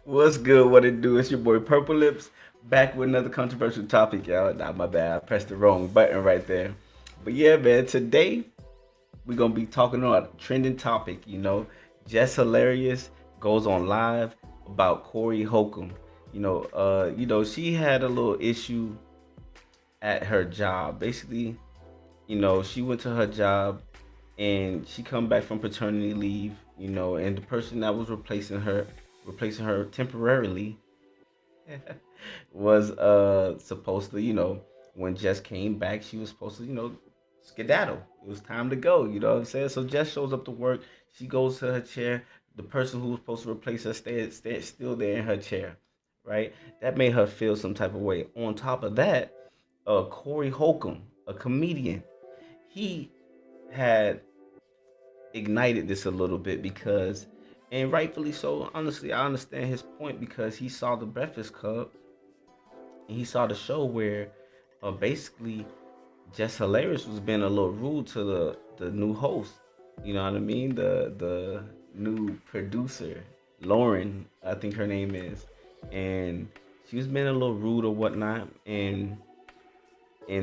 What's good? What it do? It's your boy Purple Lips back with another controversial topic, y'all. Nah, my bad. I pressed the wrong button right there. But yeah, man, today we're gonna be talking on a trending topic. Jess Hilarious goes on live about Corey Holcomb. She had a little issue at her job. Basically, she went to her job and she come back from paternity leave, and the person that was replacing her temporarily was supposed to, when Jess came back, she was supposed to, skedaddle. It was time to go, you know what I'm saying? So Jess shows up to work, she goes to her chair, the person who was supposed to replace her stayed still there in her chair, right? That made her feel some type of way. On top of that, Corey Holcomb, a comedian, he had ignited this a little bit because, and rightfully so, honestly, I understand his point because he saw the Breakfast Club and he saw the show where basically Jess Hilarious was being a little rude to the new host. You know what I mean? The new producer, Lauren, I think her name is, and she was being a little rude or whatnot, and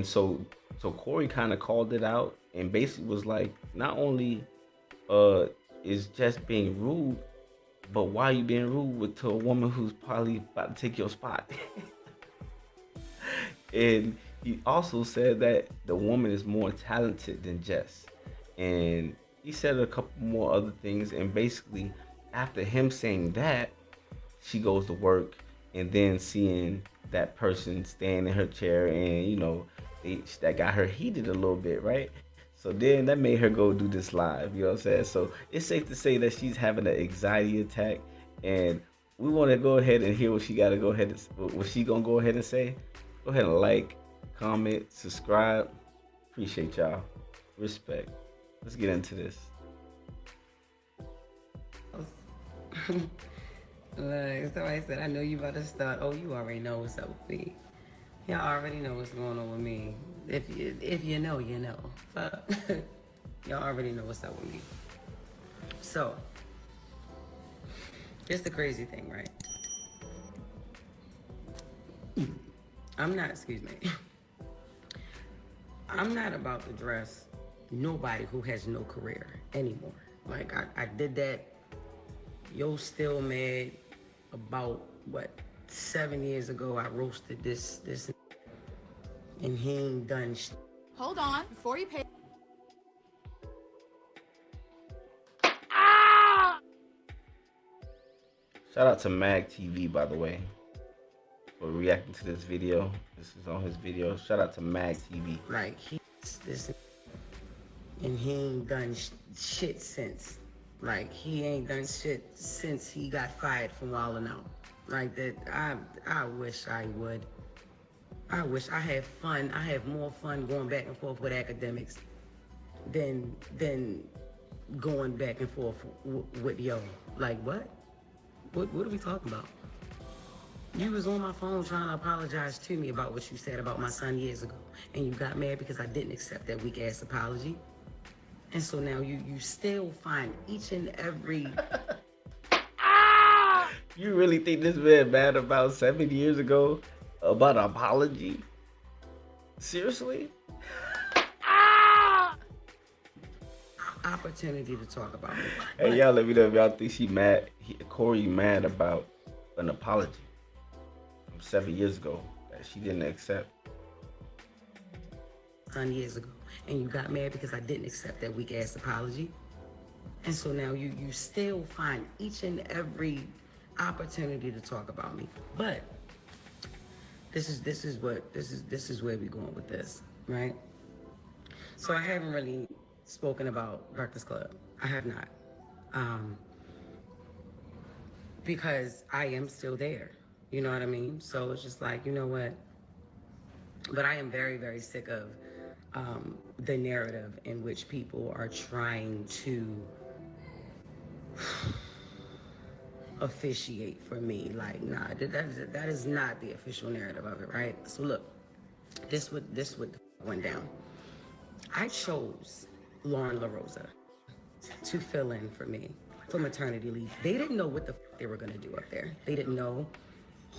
so Corey kind of called it out and basically was like, not only uh is just being rude, but why are you being rude to a woman who's probably about to take your spot? And he also said that the woman is more talented than Jess. And he said a couple more other things. And basically, after him saying that, she goes to work and then seeing that person staying in her chair and, that got her heated a little bit, right? So then that made her go do this live, you know what I'm saying? So it's safe to say that she's having an anxiety attack. And we want to go ahead and hear what she got to go ahead and what she gonna go ahead and say. Go ahead and like, comment, subscribe. Appreciate y'all. Respect. Let's get into this. Look, somebody said, I know you about to start. Oh, you already know what's up with me. Y'all already know what's going on with me. If you know, you know. But y'all already know what's up with me. So, here's the crazy thing, right? Excuse me. I'm not about to dress nobody who has no career anymore. Like, I did that. Yo, still mad about what 7 years ago I roasted this and he ain't done Hold on, before you pay. Shout out to Mag TV, by the way, for reacting to this video. This is on his video. Shout out to Mag TV. like he's this and he ain't done shit since. Like he ain't done shit since he got fired from Wildin' Out. Like that, I wish I would. I wish I had fun. I have more fun going back and forth with academics than going back and forth with yo. Like what? What are we talking about? You was on my phone trying to apologize to me about what you said about my son years ago, and you got mad because I didn't accept that weak ass apology. And so now you still find each and every. You really think this man mad about 7 years ago about an apology? Seriously? Opportunity to talk about me. Hey, y'all, let me know if y'all think Corey mad about an apology from 7 years ago that she didn't accept. Son years ago, and you got mad because I didn't accept that weak ass apology. And so now you still find each and every opportunity to talk about me. But this is where we're going with this, right? So I haven't really spoken about Breakfast Club. I have not. Because I am still there. You know what I mean? So it's just like, you know what? But I am very, very sick of the narrative in which people are trying to officiate for me. Like, nah, that is not the official narrative of it, right? So look, this would went down. I chose Lauren LaRosa. to fill in for me for maternity leave. They didn't know what the they were going to do up there. They didn't know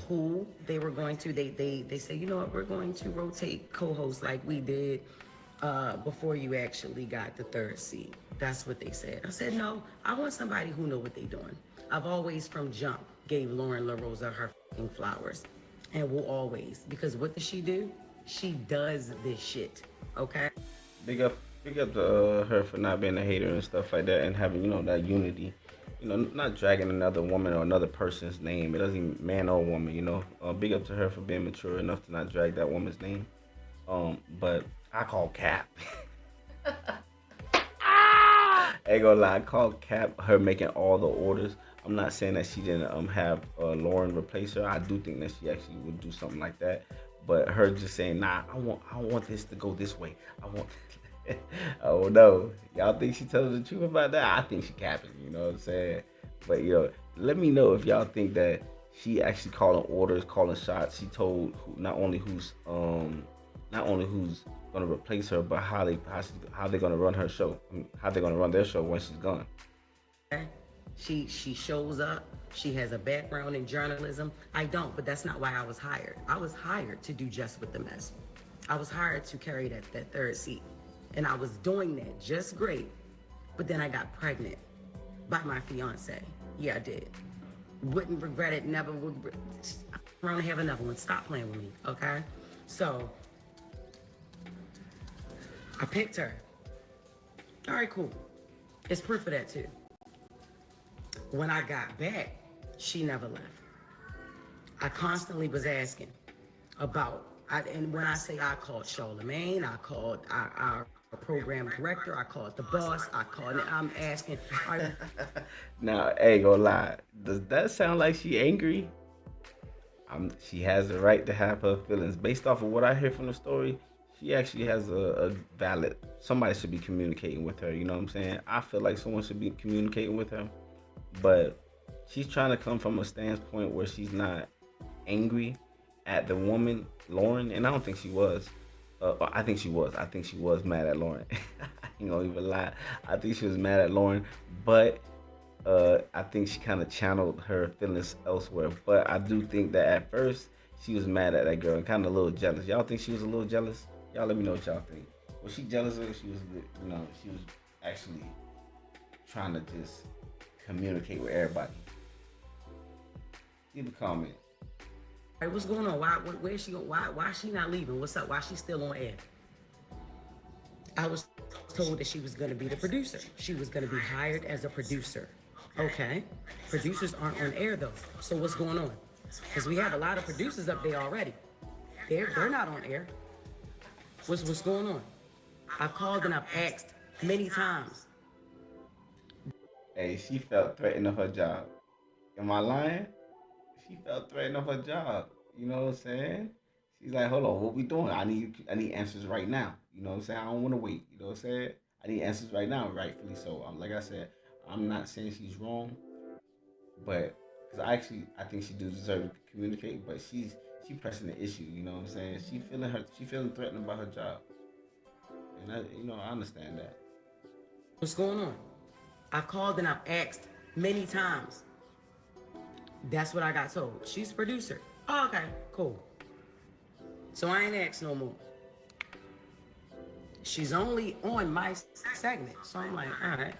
who they were going to. They said, you know what, we're going to rotate co-hosts like we did before you actually got the third seat. That's what they said. I said, no, I want somebody who know what they're doing. I've always from jump gave Lauren LaRosa her flowers, and will always, because what does she do? She does this shit. Okay. Big up, big up to her for not being a hater and stuff like that, and having that unity. Not dragging another woman or another person's name. It doesn't even man or woman. Big up to her for being mature enough to not drag that woman's name. But I call cap. Ain't gonna lie, I call cap her making all the orders. I'm not saying that she didn't have Lauren replace her. I do think that she actually would do something like that. But her just saying, nah, I want this to go this way. I want. Oh no, y'all think she telling the truth about that? I think she capping. You know what I'm saying? But let me know if y'all think that she actually calling orders, calling shots. She told not only who's gonna replace her, but how they're gonna run her show, how they're gonna run their show when she's gone. She shows up. She has a background in journalism. I don't, but that's not why I was hired. I was hired to do Just with the Mess. I was hired to carry that third seat. And I was doing that just great. But then I got pregnant by my fiance. Yeah, I did. Wouldn't regret it, never would. I don't have another one. Stop playing with me, okay? So, I picked her. All right, cool. It's proof of that too. When I got back, she never left. I constantly was asking about, and when I say I called Charlemagne, I called our program director, I called the boss, I'm asking. Now, hey, go lie. Does that sound like she angry? She has the right to have her feelings. Based off of what I hear from the story, she actually has a valid, somebody should be communicating with her, you know what I'm saying? I feel like someone should be communicating with her, but she's trying to come from a standpoint where she's not angry at the woman, Lauren, and I don't think she was. I think she was. I think she was mad at Lauren. I ain't gonna even lie. I think she was mad at Lauren, but I think she kind of channeled her feelings elsewhere. But I do think that at first she was mad at that girl and kind of a little jealous. Y'all think she was a little jealous? Y'all let me know what y'all think. Was she jealous of her? She was actually trying to just communicate with everybody. Leave a comment. Hey, what's going on? Where is she going? Why is she not leaving? What's up? Why is she still on air? I was told that she was going to be the producer. She was going to be hired as a producer. Okay. Producers aren't on air though. So what's going on? Because we have a lot of producers up there already. They're not on air. What's going on? I've called and I've asked many times. Hey, she felt threatened of her job. Am I lying? She felt threatened of her job. You know what I'm saying? She's like, hold on, what we doing? I need answers right now. You know what I'm saying? I don't want to wait. You know what I'm saying? I need answers right now, rightfully so. Like I said, I'm not saying she's wrong, but because I think she do deserve to communicate, but she pressing the issue. You know what I'm saying? She feeling threatened about her job, and I understand that. What's going on? I've called and I've asked many times. That's what I got told. She's a producer. Oh, okay, cool. So I ain't asked no more. She's only on my segment. So I'm like, all right.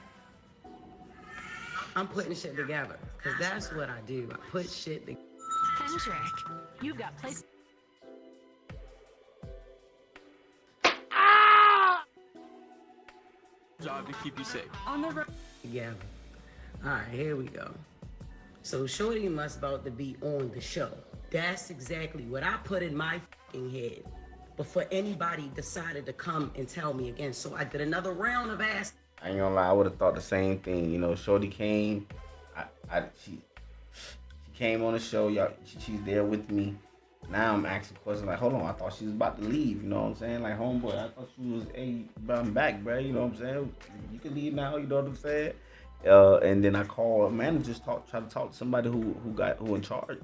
I'm putting shit together. Because that's what I do. I put shit together. Hendrick, you've got place. Job to keep you safe. On the road. Together. All right, here we go. So Shorty must about to be on the show. That's exactly what I put in my fucking head before anybody decided to come and tell me again. So I did another round of ass. I ain't gonna lie, I would have thought the same thing. Shorty came. She came on the show. Y'all, she's there with me. Now I'm asking questions like, hold on, I thought she was about to leave. You know what I'm saying? Like, homeboy, I thought she was, hey, bro, I'm back, bro. You know what I'm saying? You can leave now. You know what I'm saying? And then I call a manager, try to talk to somebody who in charge.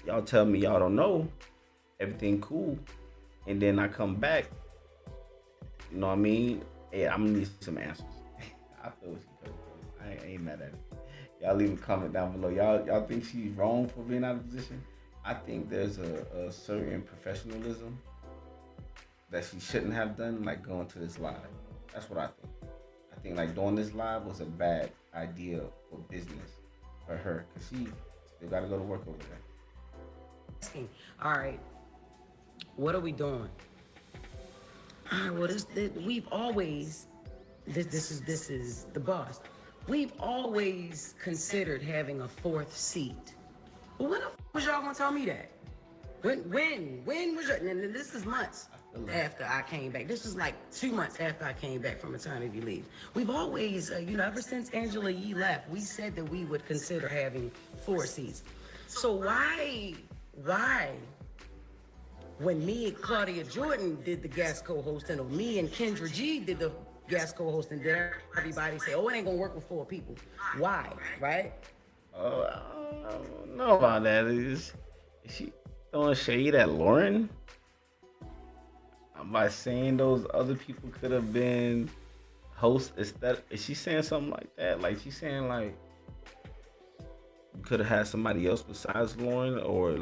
Y'all tell me y'all don't know. Everything cool. And then I come back. You know what I mean? Hey, I'm gonna need some answers. I feel what she coming from. I ain't mad at it. Y'all leave a comment down below. Y'all think she's wrong for being out of position? I think there's a certain professionalism that she shouldn't have done, like going to this live. That's what I think. I think like doing this live was a bad idea for business for her, because she still got to go to work over there. All right, what are we doing? All right, well, we've always, this is the boss. We've always considered having a fourth seat. But when the was y'all gonna tell me that? When was your, and this is months after I came back. This was like 2 months after I came back from maternity leave. We've always, ever since Angela Yee left, we said that we would consider having 4 seats. So why, when me and Claudia Jordan did the guest co-hosting, or me and Kendra G did the guest co-hosting, did everybody say, oh, it ain't gonna work with 4 people? Why, right? Oh, I don't know about that. Is she throwing shade at Lauren by saying those other people could have been hosts? Is she saying something like that? Like she's saying like you could have had somebody else besides Lauren, or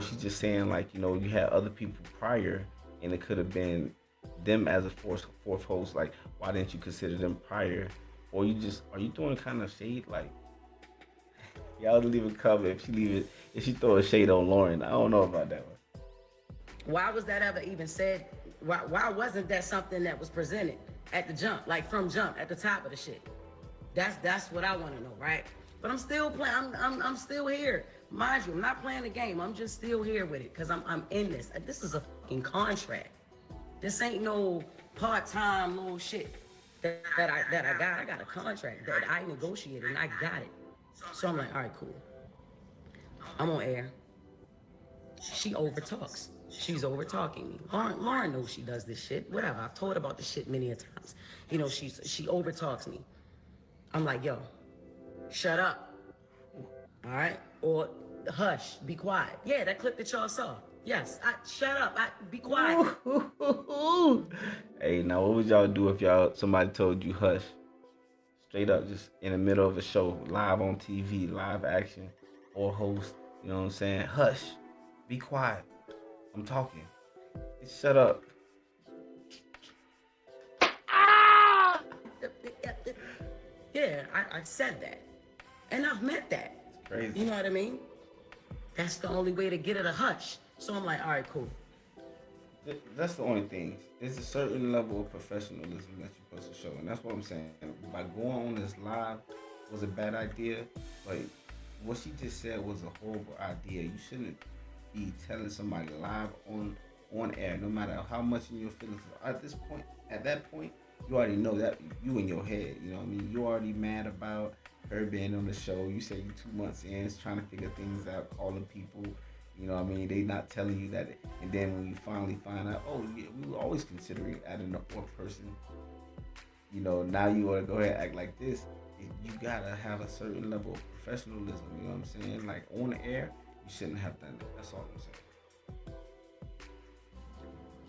she's just saying like you had other people prior and it could have been them as a fourth host. Like why didn't you consider them prior? Or are you throwing kind of shade? Like y'all leave a comment if she throw a shade on Lauren. I don't know about that one. Why was that ever even said? Why wasn't that something that was presented at the jump, like from jump at the top of the shit? That's what I want to know, right? But I'm still playing. I'm still here, mind you. I'm not playing the game. I'm just still here with it because I'm in this. This is a fucking contract. This ain't no part-time little shit that I got. I got a contract that I negotiated and I got it. So I'm like, all right, cool. I'm on air. She overtalks. She's over-talking me. Lauren knows she does this shit. Whatever. I've told her about this shit many a times. She over-talks me. I'm like, yo, shut up. All right? Or hush, be quiet. Yeah, that clip that y'all saw. Yes, shut up. Be quiet. Hey, now what would y'all do if somebody told you hush? Straight up, just in the middle of a show, live on TV, live action, or host, you know what I'm saying? Hush, be quiet, I'm talking. Shut up. Yeah, I said that. And I've meant that. It's crazy. You know what I mean? That's the only way to get it a hush. So I'm like, all right, cool. That's the only thing. There's a certain level of professionalism that you're supposed to show, and that's what I'm saying. By going on this live was a bad idea, but what she just said was a horrible idea. You shouldn't be telling somebody live on air, no matter how much in your feelings. At that point, you already know that you in your head. You know what I mean? You already mad about her being on the show. You say you 2 months in, trying to figure things out, calling people. You know what I mean? They not telling you that. And then when you finally find out, oh, yeah, we were always considering adding a 4th person. Now you want to go ahead and act like this. You got to have a certain level of professionalism. You know what I'm saying? Like on the air, you shouldn't have done that. That's all I'm saying.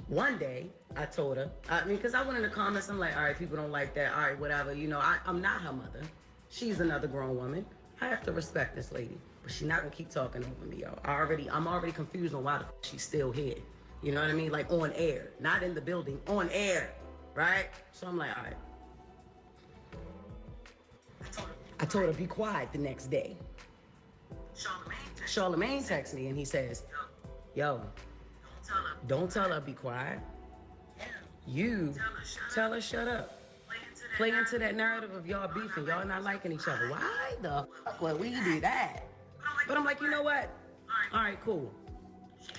One day, I told her, because I went in the comments, I'm like, all right, people don't like that. All right, whatever. I'm not her mother. She's another grown woman. I have to respect this lady. But she's not gonna keep talking over me, yo. I'm already confused on why the she's still here. You know what I mean? Like on air, not in the building, on air, right? So I'm like, all right. I told her be quiet the next day. Charlamagne texts me and he says, yo, don't tell her be quiet. You tell her shut up. Play into that narrative of y'all beefing, y'all not liking each other. Why the fuck would we do that? But I'm like, you know what? All right, cool.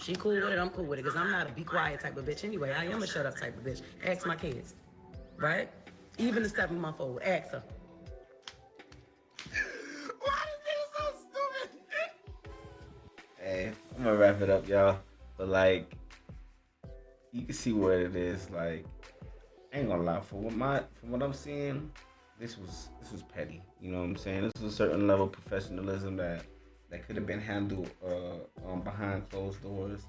She cool with it, I'm cool with it, because I'm not a be quiet type of bitch anyway. I am a shut up type of bitch. Ask my kids, right? Even the 7-month-old, ask her. Why is this so stupid? Hey, I'm gonna wrap it up, y'all. But you can see what it is. I ain't gonna lie. From what I'm seeing, this was petty. You know what I'm saying? This was a certain level of professionalism that could have been handled behind closed doors.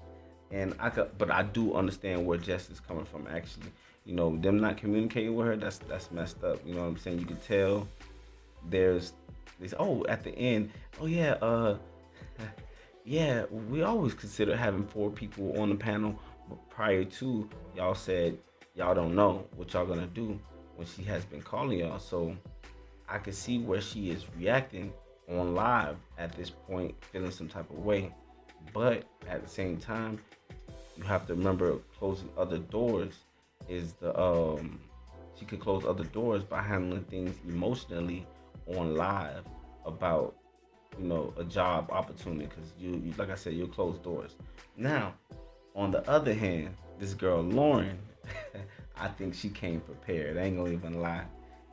And but I do understand where Jess is coming from. Actually, them not communicating with her, that's messed up. You know what I'm saying? You can tell there's this. Oh, at the end, oh yeah, yeah, we always consider having 4 people on the panel, but prior to, y'all said y'all don't know what y'all gonna do when she has been calling y'all. So I can see where she is reacting on live at this point, feeling some type of way. But at the same time, you have to remember closing other doors is the she could close other doors by handling things emotionally on live about a job opportunity, because you like I said, you'll close doors. Now, on the other hand, this girl Lauren, I think she came prepared. I ain't gonna even lie.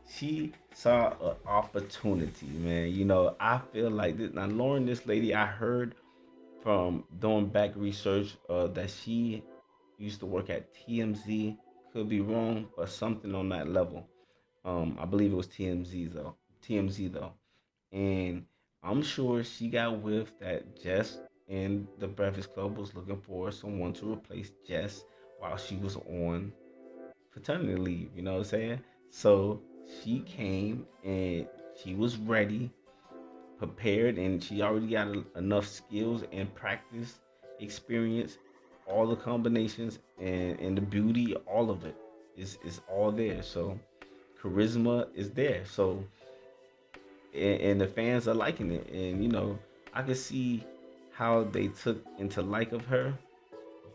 She saw an opportunity, man. I feel like this. Now, Lauren, this lady, I heard from doing back research that she used to work at TMZ. Could be wrong, but something on that level. I believe it was TMZ though. TMZ though, and I'm sure she got whiff that Jess in the Breakfast Club was looking for someone to replace Jess while she was on paternity leave. You know what I'm saying? So she came and she was ready, prepared, and she already got enough skills and practice experience, all the combinations and the beauty, all of it is all there. So charisma is there. So and the fans are liking it, and I can see how they took into like of her,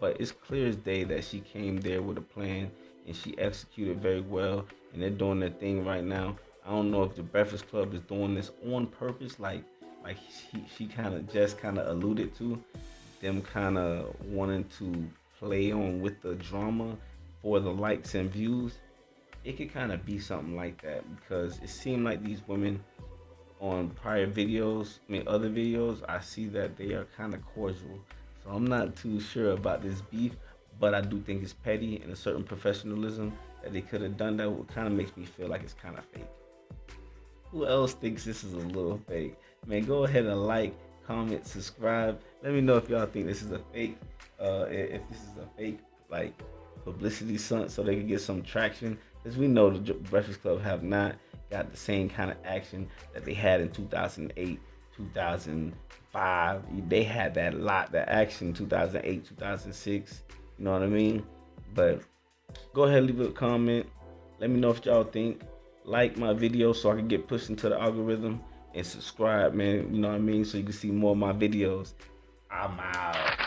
but it's clear as day that she came there with a plan and she executed very well, and they're doing their thing right now. I don't know if the Breakfast Club is doing this on purpose, like she kind of just kind of alluded to them kind of wanting to play on with the drama for the likes and views. It could kind of be something like that, because it seemed like these women on prior videos, I mean other videos, I see that they are kind of cordial. So I'm not too sure about this beef, but I do think it's petty and a certain professionalism that they could have done that kind of makes me feel like it's kind of fake. Who else thinks this is a little fake? Man, go ahead and like, comment, subscribe. Let me know if y'all think this is a fake. If this is a fake, like publicity stunt, so they can get some traction. Because we know the Breakfast Club have not got the same kind of action that they had in 2008, 2005. They had that action 2008, 2006. You know what I mean? But go ahead, leave a comment. Let me know if y'all think. Like my video so I can get pushed into the algorithm, and subscribe, man. You know what I mean? So you can see more of my videos. I'm out.